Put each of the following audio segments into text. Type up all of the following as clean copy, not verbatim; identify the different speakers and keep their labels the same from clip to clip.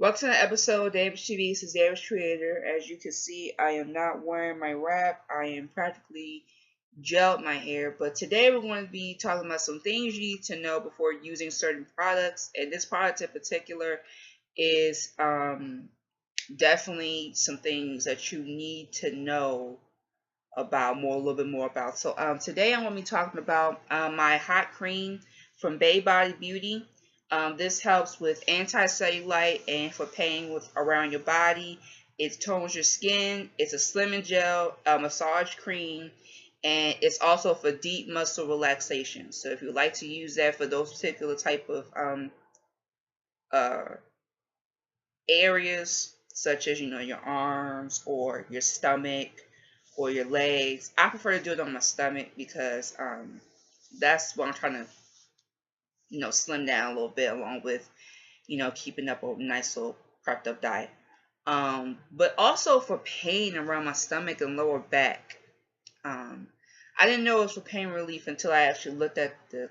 Speaker 1: Welcome to the episode of Davis TV. This is Davis Creator. As you can see, I am not wearing my wrap. I am practically gelled my hair. But today we're going to be talking about some things you need to know before using certain products. And this product in particular is definitely some things that you need to know about a little bit more about. So today I'm going to be talking about my hot cream from Baebody Beauty. This helps with anti-cellulite and for pain around your body. It tones your skin. It's a slimming gel, massage cream, and it's also for deep muscle relaxation. So if you like to use that for those particular type of areas, such as your arms or your stomach or your legs, I prefer to do it on my stomach because that's what I'm trying to slim down a little bit, along with keeping up a nice little prepped up diet. But also for pain around my stomach and lower back. I didn't know it was for pain relief until I actually looked at the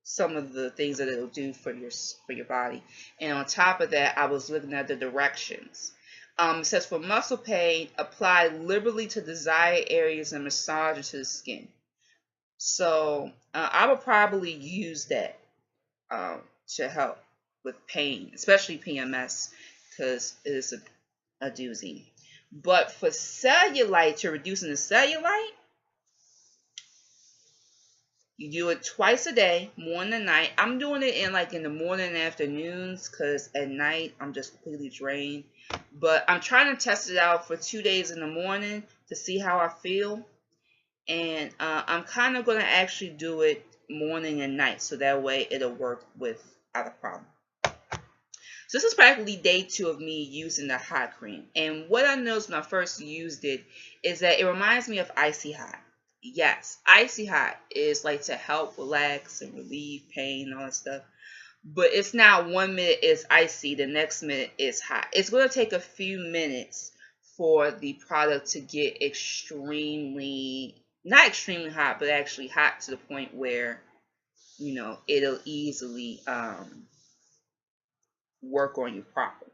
Speaker 1: some of the things that it'll do for your body. And on top of that, I was looking at the directions. It says for muscle pain, apply liberally to desired areas and massage into the skin. So I would probably use that to help with pain, especially PMS, because it is a doozy. But for cellulite, to reducing the cellulite, you do it twice a day, morning and night. I'm doing it in the morning and afternoons because at night I'm just completely drained. But I'm trying to test it out for 2 days in the morning to see how I feel. And I'm kind of going to actually do it morning and night so that way it'll work without a problem. So this is practically day 2 of me using the hot cream. And what I noticed when I first used it is that it reminds me of Icy Hot. Yes, Icy Hot is like to help relax and relieve pain and all that stuff. But it's not 1 minute it's icy, the next minute it's hot. It's going to take a few minutes for the product to get not extremely hot, but actually hot to the point where, it'll easily work on you properly.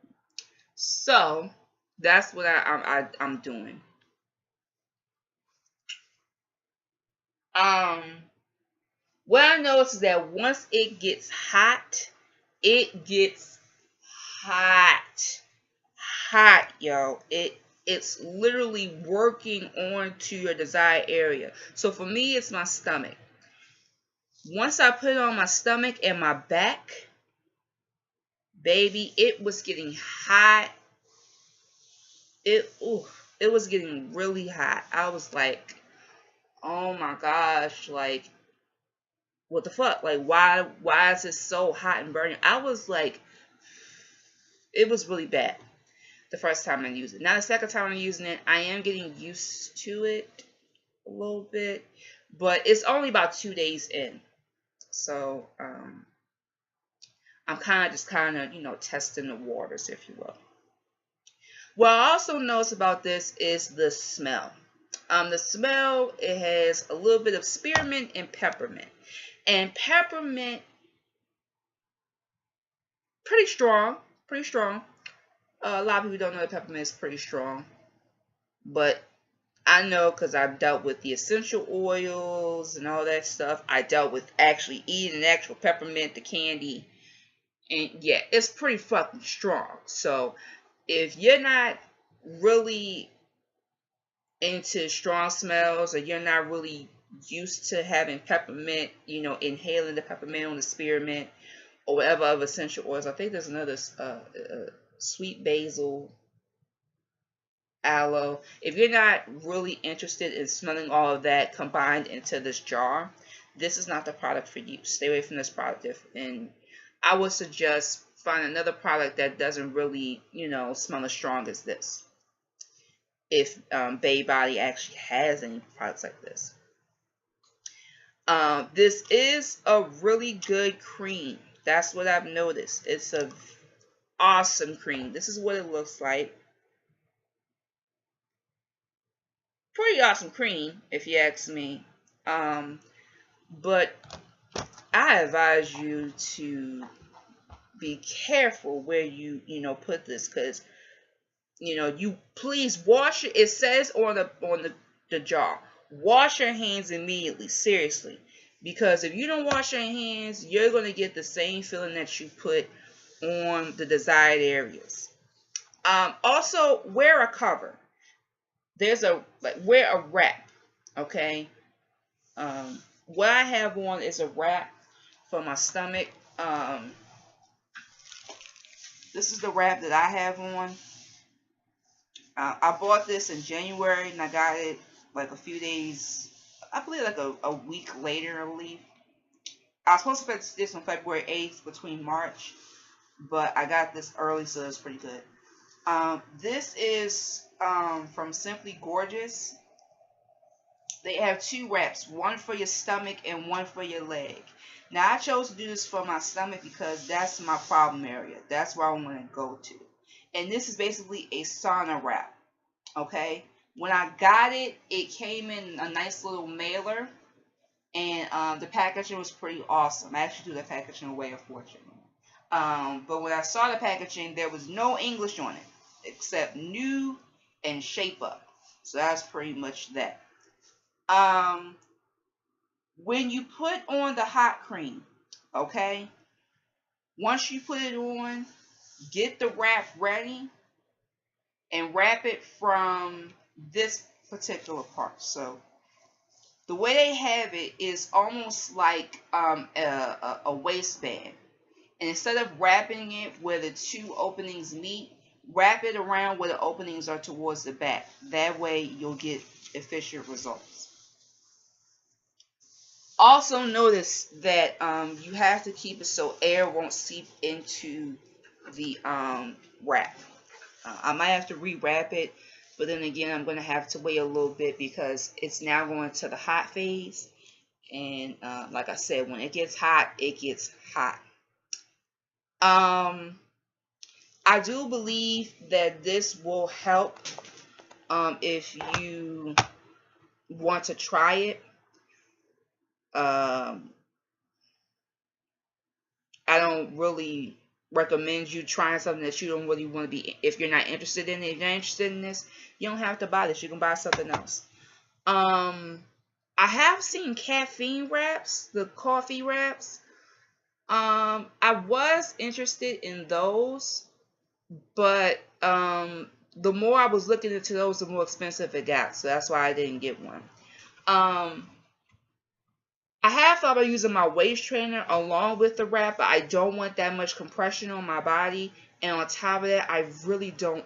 Speaker 1: So that's what I'm doing. What I noticed is that once it gets hot, hot, yo. It's literally working onto your desired area. So for me, it's my stomach. Once I put it on my stomach and my back, baby, it was getting hot. It was getting really hot. I was like, oh my gosh, like, what the fuck? Like, why is it so hot and burning? I was like, it was really bad the first time I used it. Now the second time I'm using it, I am getting used to it a little bit, but it's only about 2 days in. So I'm kind of testing the waters, if you will. What I also noticed about this is the smell. The smell, it has a little bit of spearmint and peppermint. And peppermint, pretty strong. A lot of people don't know that peppermint is pretty strong. But I know because I've dealt with the essential oils and all that stuff. I dealt with actually eating an actual peppermint, the candy. And yeah, it's pretty fucking strong. So if you're not really into strong smells, or you're not really used to having peppermint, inhaling the peppermint on the spearmint or whatever other essential oils. I think there's another sweet basil, aloe. If you're not really interested in smelling all of that combined into this jar, this is not the product for you. Stay away from this product. And I would suggest find another product that doesn't really, smell as strong as this. If Baebody actually has any products like this. This is a really good cream. That's what I've noticed. It's a awesome cream. This is what it looks like. Pretty awesome cream, if you ask me. But I advise you to be careful where you put this, because you please wash it. It says on the jar, wash your hands immediately, seriously, because if you don't wash your hands, you're going to get the same feeling that you put on the desired areas. Also, wear a cover. Wear a wrap, okay? What I have on is a wrap for my stomach. This is the wrap that I have on. I bought this in January, and I got it like a few days, I believe like a week later, I believe. I was supposed to finish this on February 8th between March, but I got this early, so it's pretty good. This is from Simply Gorgeous. They have two wraps, one for your stomach and one for your leg. Now, I chose to do this for my stomach because that's my problem area. That's where I want to go to. And this is basically a sauna wrap, okay? When I got it, it came in a nice little mailer, and the packaging was pretty awesome. I actually threw the packaging away, unfortunately. But when I saw the packaging, there was no English on it, except new and shape up. So that's pretty much that. When you put on the hot cream, okay, once you put it on, get the wrap ready and wrap it from this particular part. So the way they have it is almost like a waistband. And instead of wrapping it where the two openings meet, wrap it around where the openings are towards the back. That way you'll get efficient results. Also notice that you have to keep it so air won't seep into the wrap. I might have to rewrap it, but then again, I'm going to have to wait a little bit because it's now going to the hot phase. And like I said, when it gets hot, it gets hot. I do believe that this will help if you want to try it. I don't really recommend you trying something that you don't really want to be, if you're not interested in it. If you're not interested in this, you don't have to buy this. You can buy something else. I have seen caffeine wraps, the coffee wraps. I was interested in those, but the more I was looking into those, the more expensive it got. So that's why I didn't get one. I have thought about using my waist trainer along with the wrap, but I don't want that much compression on my body. And on top of that, I really don't.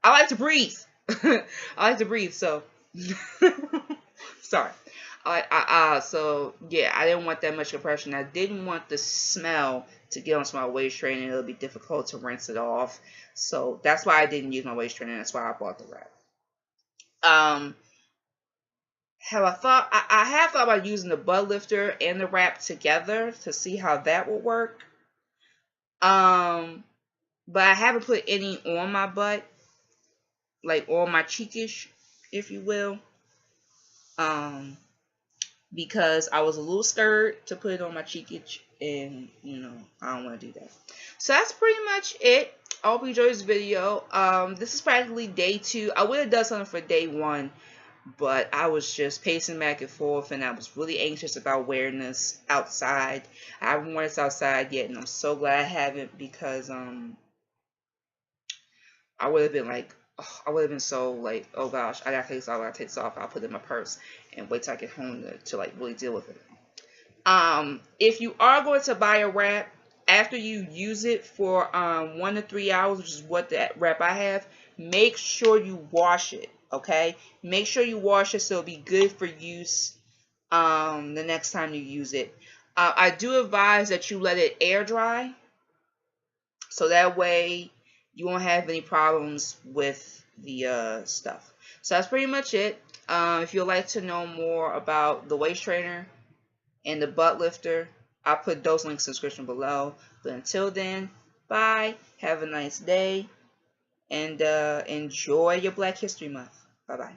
Speaker 1: I like to breathe. I like to breathe, so sorry. So yeah, I didn't want that much compression. I didn't want the smell to get onto my waist trainer. It'll be difficult to rinse it off. So that's why I didn't use my waist trainer. That's why I bought the wrap. I have thought about using the butt lifter and the wrap together to see how that will work. But I haven't put any on my butt, like on my cheekish, if you will. Because I was a little scared to put it on my cheekage, and I don't want to do that. So that's pretty much it. I hope you enjoyed this video. This is practically day 2. I would have done something for day 1, but I was just pacing back and forth, and I was really anxious about wearing this outside. I haven't worn this outside yet, and I'm so glad I haven't, because I would have been like, I would have been so like, oh gosh, I gotta take this off, I gotta take this off. I'll put it in my purse and wait till I get home to like really deal with it. If you are going to buy a wrap, after you use it for 1 to 3 hours, which is what that wrap I have, make sure you wash it. Okay, make sure you wash it so it'll be good for use the next time you use it. I do advise that you let it air dry, so that way you won't have any problems with the stuff. So that's pretty much it. If you'd like to know more about the waist trainer and the butt lifter, I'll put those links in the description below. But until then, bye. Have a nice day. And enjoy your Black History Month. Bye-bye.